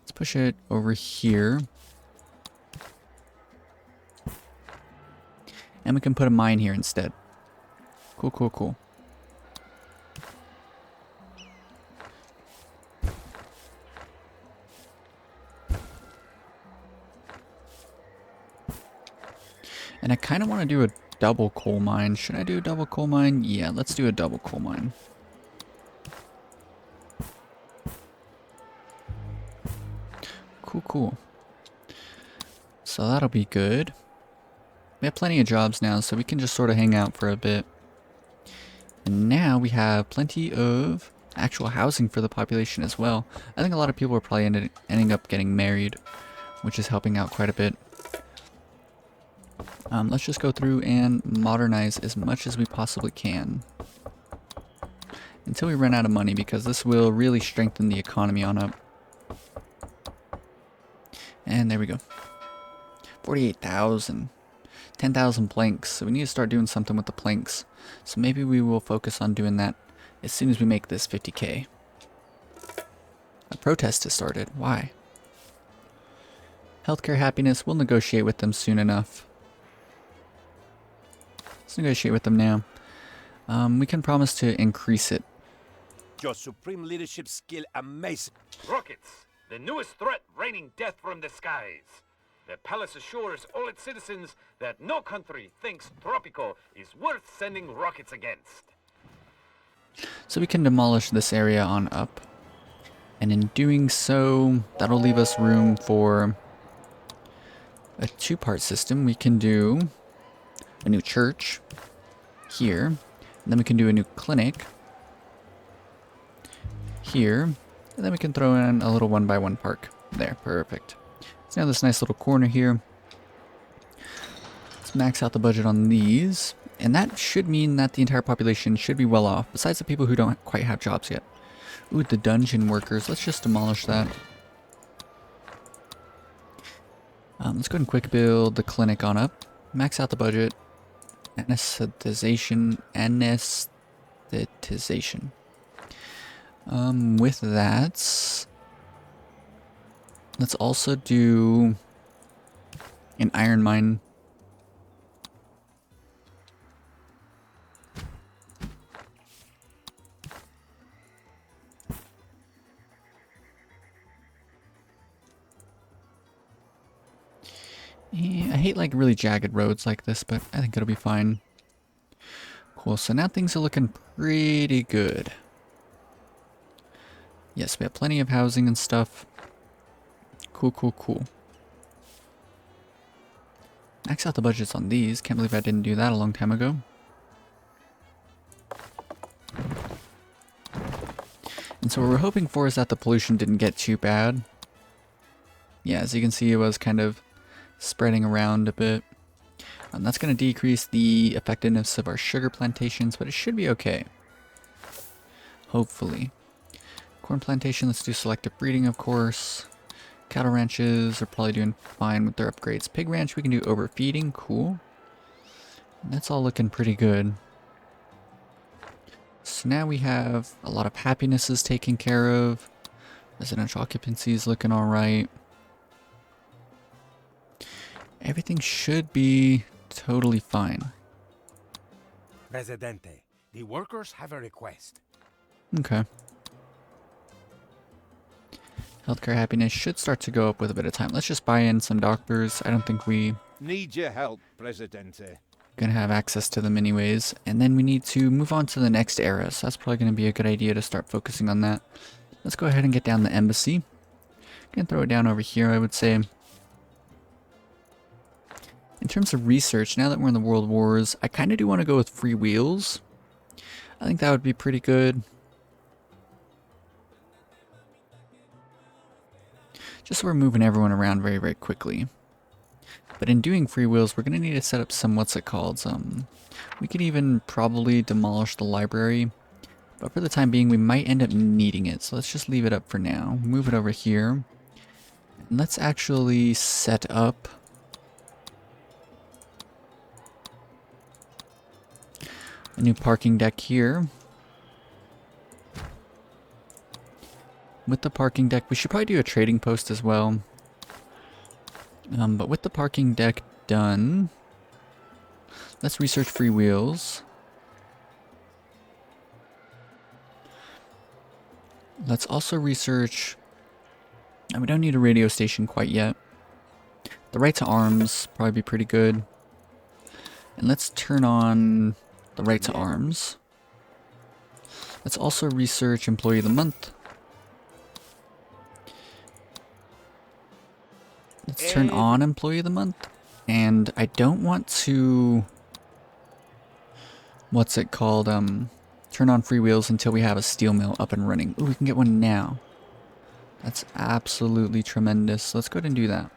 Let's push it over here. And we can put a mine here instead. Cool, cool, cool. And I kind of want to do a double coal mine. Should I do a double coal mine? Yeah, let's do a double coal mine. Cool, cool. So that'll be good. We have plenty of jobs now, so we can just sort of hang out for a bit. And now we have plenty of actual housing for the population as well. I think a lot of people are probably ending up getting married, which is helping out quite a bit. Let's just go through and modernize as much as we possibly can until we run out of money, because this will really strengthen the economy on up. And there we go. 48,000. 10,000 planks. So we need to start doing something with the planks. So maybe we will focus on doing that as soon as we make this 50k. A protest has started. Why? Healthcare happiness. We'll negotiate with them soon enough. Let's negotiate with them now. We can promise to increase it. Your supreme leadership skill amazing. Rockets, the newest threat raining death from the skies. The palace assures all its citizens that no country thinks Tropico is worth sending rockets against. So we can demolish this area on up. And in doing so, that'll leave us room for a two-part system. We can do a new church here, and then we can do a new clinic here, and then we can throw in a little one-by-one park there. Perfect. So now this nice little corner here. Let's max out the budget on these, and that should mean that the entire population should be well off, besides the people who don't quite have jobs yet. Ooh, the dungeon workers. Let's just demolish that. Let's go ahead and quick build the clinic on up. Max out the budget. Anesthetization. With that, let's also do an iron mine. Yeah, I hate like really jagged roads like this, but I think it'll be fine. Cool, so now things are looking pretty good. Yes, we have plenty of housing and stuff. Cool, cool, cool. Max out the budgets on these. Can't believe I didn't do that a long time ago. And so what we're hoping for is that the pollution didn't get too bad. Yeah, as you can see, it was kind of spreading around a bit. That's going to decrease the effectiveness of our sugar plantations, but it should be okay. Hopefully. Corn plantation, let's do selective breeding, of course. Cattle ranches are probably doing fine with their upgrades. Pig ranch, we can do overfeeding. Cool. And that's all looking pretty good. So now we have a lot of happinesses taken care of. Residential occupancy is looking alright. Everything should be totally fine. Presidente, the workers have a request. Okay. Healthcare happiness should start to go up with a bit of time. Let's just buy in some doctors. I don't think we Need your help, Presidente. gonna have access to them anyways. And then we need to move on to the next era. So that's probably gonna be a good idea to start focusing on that. Let's go ahead and get down the embassy. Gonna throw it down over here, I would say. In terms of research, now that we're in the World Wars, I kind of do want to go with free wheels. I think that would be pretty good. Just so we're moving everyone around very, very quickly. But in doing free wheels, we're going to need to set up some, what's it called? We could even probably demolish the library. But for the time being, we might end up needing it. So let's just leave it up for now. Move it over here. And let's actually set up a new parking deck here. With the parking deck, we should probably do a trading post as well. But with the parking deck done, let's research free wheels. Let's also research, we don't need a radio station quite yet. The right to arms probably be pretty good. And let's turn on the right to arms. Let's also research employee of the month. Let's turn on employee of the month. And I don't want to, what's it called, turn on free wheels until we have a steel mill up and running. Ooh, we can get one now. That's absolutely tremendous. Let's go ahead and do that.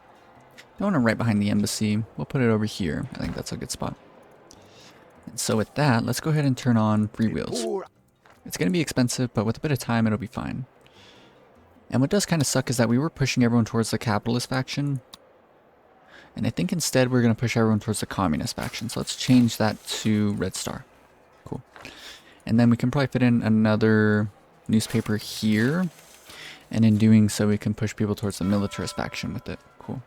Don't want it right behind the embassy. We'll put it over here. I think that's a good spot. And so with that, let's go ahead and turn on free wheels. It's going to be expensive, but with a bit of time, it'll be fine. And what does kind of suck is that we were pushing everyone towards the capitalist faction. And I think instead we're going to push everyone towards the communist faction. So let's change that to Red Star. Cool. And then we can probably fit in another newspaper here. And in doing so, we can push people towards the militarist faction with it. Cool.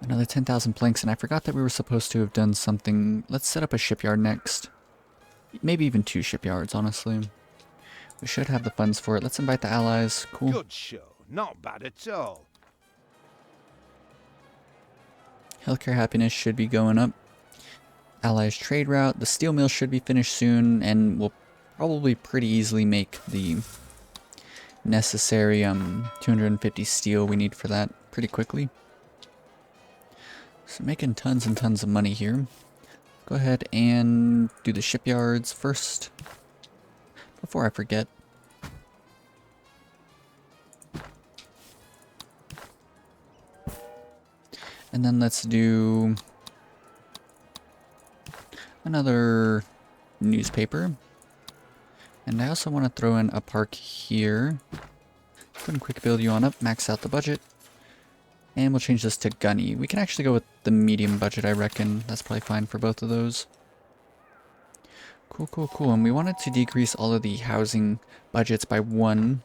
Another 10,000 planks, and I forgot that we were supposed to have done something. Let's set up a shipyard next. Maybe even 2 shipyards, honestly. We should have the funds for it. Let's invite the allies. Cool. Good show. Not bad at all. Healthcare happiness should be going up. Allies trade route. The steel mill should be finished soon, and we'll probably pretty easily make the necessary 250 steel we need for that pretty quickly. So making tons and tons of money here. Go ahead and do the shipyards first before I forget. And then let's do another newspaper. And I also want to throw in a park here. Go ahead and quick build you on up, max out the budget. And we'll change this to gunny. We can actually go with the medium budget, I reckon. That's probably fine for both of those. Cool, cool, cool. And we wanted to decrease all of the housing budgets by 1.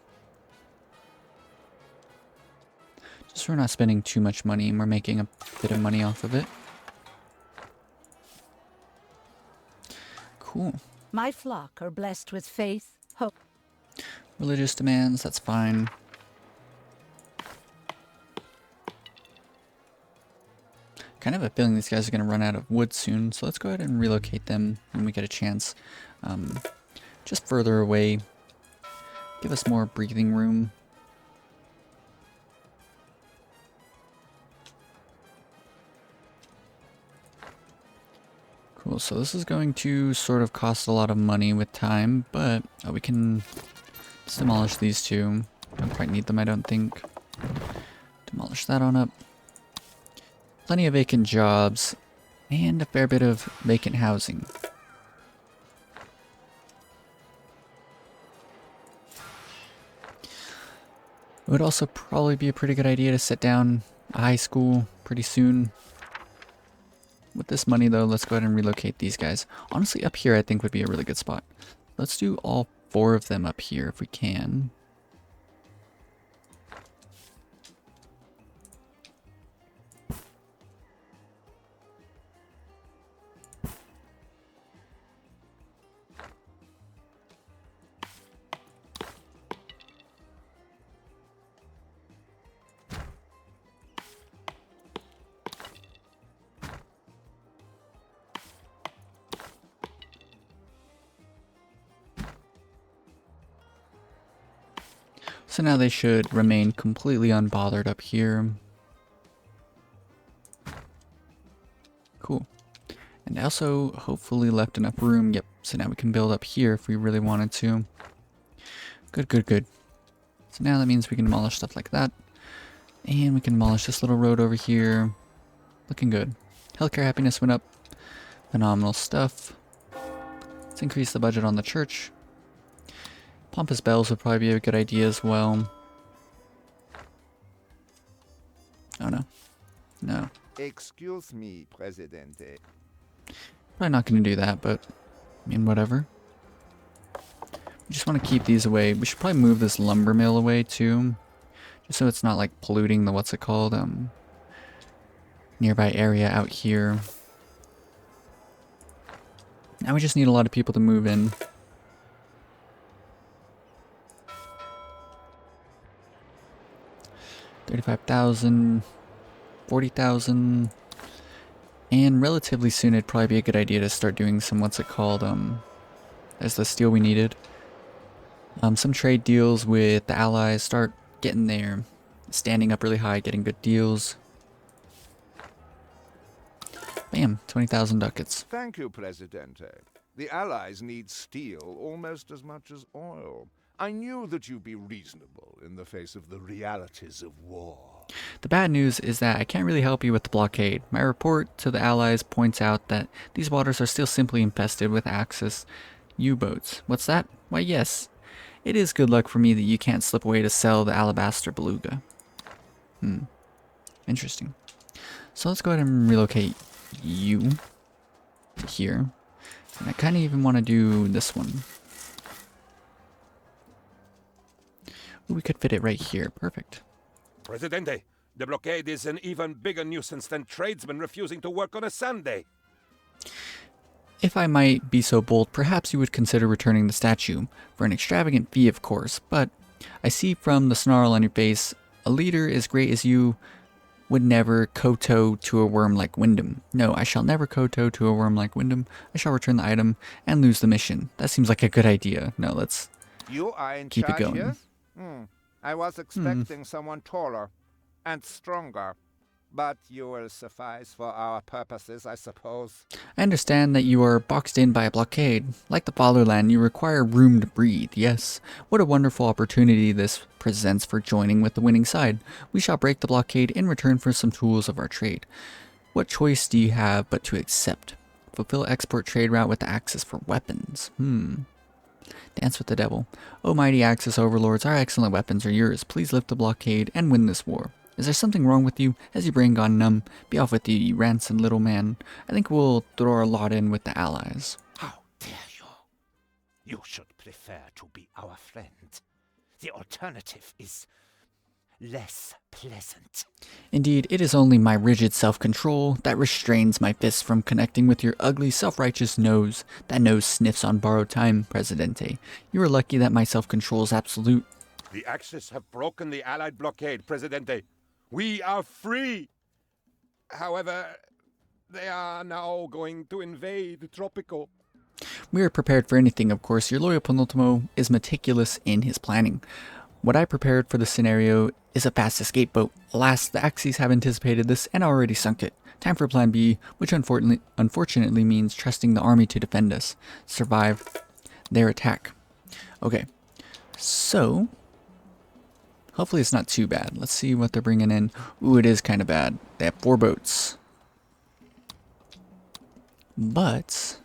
Just so we're not spending too much money and we're making a bit of money off of it. Cool. My flock are blessed with faith, hope. Religious demands, that's fine. Kind of a feeling these guys are going to run out of wood soon, so let's go ahead and relocate them when we get a chance. Just further away. Give us more breathing room. Cool, so this is going to sort of cost a lot of money with time, but we can demolish these 2. Don't quite need them, I don't think. Demolish that on up. Plenty of vacant jobs, and a fair bit of vacant housing. would also probably be a pretty good idea to set down a high school pretty soon. With this money though, let's go ahead and relocate these guys. Honestly, up here I think would be a really good spot. Let's do all 4 of them up here if we can. So now they should remain completely unbothered up here. Cool. And also hopefully left enough room. Yep, so now we can build up here if we really wanted to. Good, good, good. So now that means we can demolish stuff like that. And we can demolish this little road over here. Looking good. Healthcare happiness went up. Phenomenal stuff. Let's increase the budget on the church. Pompous bells would probably be a good idea as well. Oh no. No. Excuse me, Presidente. Probably not going to do that, but I mean, whatever. We just want to keep these away. We should probably move this lumber mill away too. Just so it's not like polluting the, what's it called, nearby area out here. Now we just need a lot of people to move in. $35,000, $40,000, and relatively soon it'd probably be a good idea to start doing some, what's it called, there's the steel we needed. Some trade deals with the allies, start getting there, standing up really high, getting good deals. Bam, 20,000 ducats. Thank you, Presidente. The Allies need steel almost as much as oil. I knew that you'd be reasonable in the face of the realities of war. The bad news is that I can't really help you with the blockade. My report to the Allies points out that these waters are still simply infested with Axis U-boats. What's that? Why yes. It is good luck for me that you can't slip away to sell the Alabaster Beluga. Interesting. So let's go ahead and relocate you to here. And I kind of even want to do this one. Ooh, we could fit it right here. Perfect. Presidente, the blockade is an even bigger nuisance than tradesmen refusing to work on a Sunday. If I might be so bold, perhaps you would consider returning the statue, for an extravagant fee of course, but I see from the snarl on your face, a leader as great as you would never kowtow to a worm like Wyndham. No, I shall never kowtow to a worm like Wyndham. I shall return the item and lose the mission. That seems like a good idea. No, let's You are in keep it charge going. here? I was expecting someone taller and stronger, but you will suffice for our purposes, I suppose. I understand that you are boxed in by a blockade. Like the fatherland, you require room to breathe, yes. What a wonderful opportunity this presents for joining with the winning side. We shall break the blockade in return for some tools of our trade. What choice do you have but to accept? Fulfill export trade route with the Axis for weapons. Dance with the devil. O mighty Axis overlords, our excellent weapons are yours. Please lift the blockade and win this war. Is there something wrong with you? Has your brain gone numb? Be off with you, you rancid little man. I think we'll throw our lot in with the allies. How dare you? You should prefer to be our friend. The alternative is less pleasant. Indeed, it is only my rigid self-control that restrains my fists from connecting with your ugly, self-righteous nose. That nose sniffs on borrowed time, Presidente. You are lucky that my self-control is absolute. The Axis have broken the Allied blockade, Presidente. We are free. However, they are now going to invade Tropico. We are prepared for anything, of course. Your loyal Penultimo is meticulous in his planning. What I prepared for the scenario is a fast escape boat. Alas, the Axis have anticipated this and already sunk it. Time for plan B, which unfortunately means trusting the army to defend us. Survive their attack. Okay, so hopefully it's not too bad. Let's see what they're bringing in. Ooh, it is kind of bad. They have 4 boats. But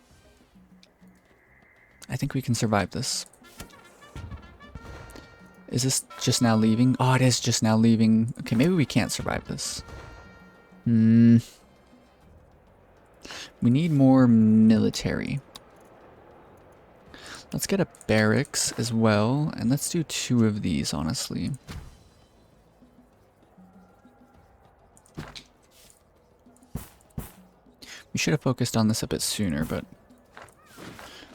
I think we can survive this. Is this just now leaving? Oh, it is just now leaving. Okay, maybe we can't survive this. We need more military. Let's get a barracks as well, and let's do 2 of these, honestly. We should have focused on this a bit sooner, but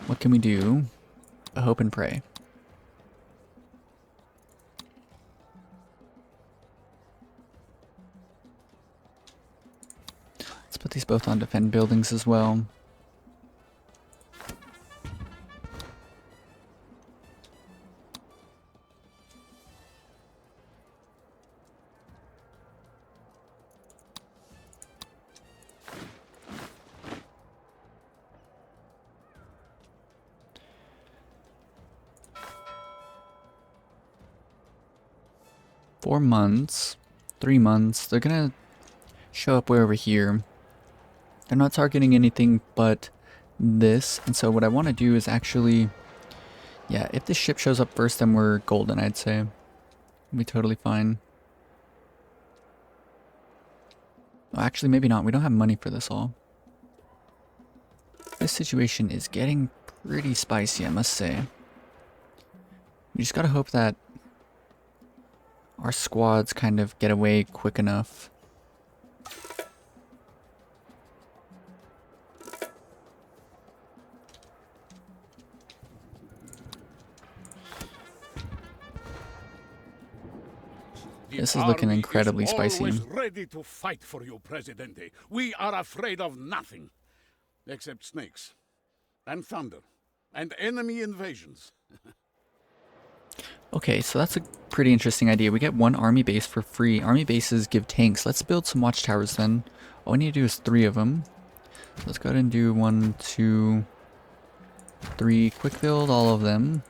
what can we do? Hope and pray. Let's put these both on defend buildings as well. Four months, 3 months, they're gonna show up way over here. They're not targeting anything but this, and so what I want to do is actually, yeah, if this ship shows up first, then we're golden, I'd say. We'll be totally fine. Oh, actually, maybe not. We don't have money for this all. This situation is getting pretty spicy, I must say. We just gotta hope that our squads kind of get away quick enough. This is looking incredibly spicy. Always ready to fight for you, Presidente. We are afraid of nothing. Except snakes. And thunder. And enemy invasions. Okay, so that's a pretty interesting idea. We get 1 army base for free. Army bases give tanks. Let's build some watchtowers then. All we need to do is 3 of them. Let's go ahead and do 1, 2, 3. Quick build all of them.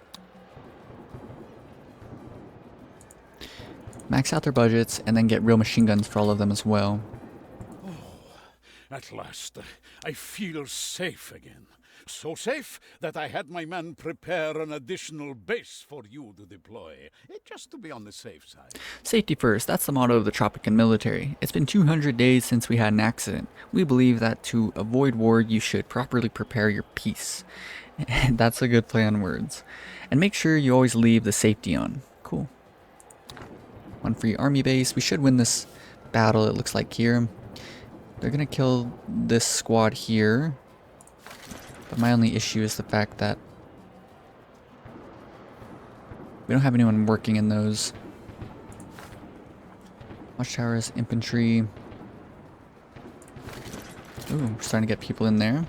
Max out their budgets and then get real machine guns for all of them as well. At last, I feel safe again. So safe that I had my men prepare an additional base for you to deploy, just to be on the safe side. Safety first, that's the motto of the Tropican military. It's been 200 days since we had an accident. We believe that to avoid war, you should properly prepare your peace. And that's a good play on words. And make sure you always leave the safety on. Cool. 1 free army base. We should win this battle, it looks like here. They're gonna kill this squad here. But my only issue is the fact that we don't have anyone working in those. Watchtowers, infantry. Ooh, we're starting to get people in there.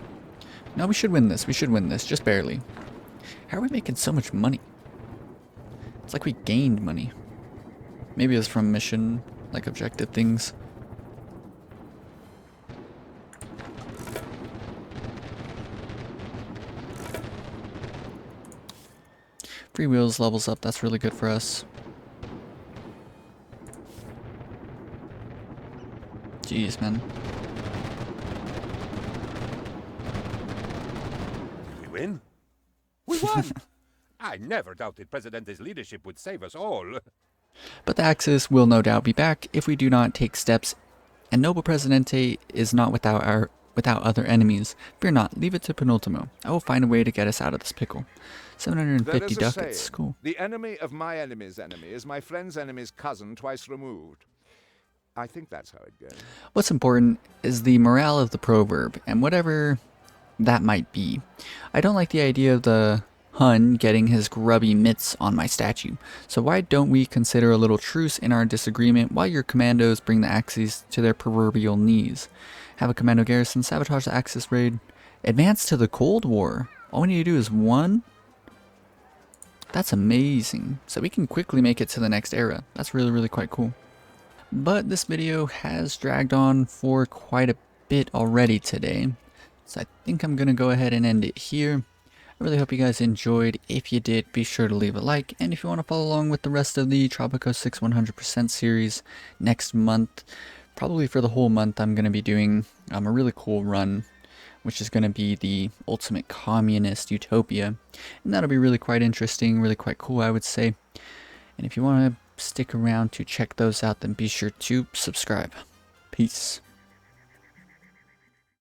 No, we should win this. We should win this, just barely. How are we making so much money? It's like we gained money. Maybe it's from mission, like objective things. Free wheels levels up, that's really good for us. Jeez, man. Did we win? We won! I never doubted Presidente's leadership would save us all. But the Axis will no doubt be back if we do not take steps, and Noble Presidente is not without other enemies. Fear not, leave it to Penultimo. I will find a way to get us out of this pickle. 750 ducats, saying, cool. The enemy of my enemy's enemy is my friend's enemy's cousin twice removed. I think that's how it goes. What's important is the morale of the proverb, and whatever that might be. I don't like the idea of the Hun getting his grubby mitts on my statue, so why don't we consider a little truce in our disagreement while your commandos bring the Axis to their proverbial knees? Have a commando garrison sabotage the Axis raid. Advance to the Cold War. All we need to do is 1. That's amazing. So we can quickly make it to the next era. That's really, really quite cool. But this video has dragged on for quite a bit already today. So I think I'm going to go ahead and end it here. I really hope you guys enjoyed. If you did, be sure to leave a like. And if you want to follow along with the rest of the Tropico 6 100% series next month, probably for the whole month, I'm going to be doing a really cool run, which is going to be the ultimate communist utopia. And that'll be really quite interesting, really quite cool, I would say. And if you want to stick around to check those out, then be sure to subscribe. Peace.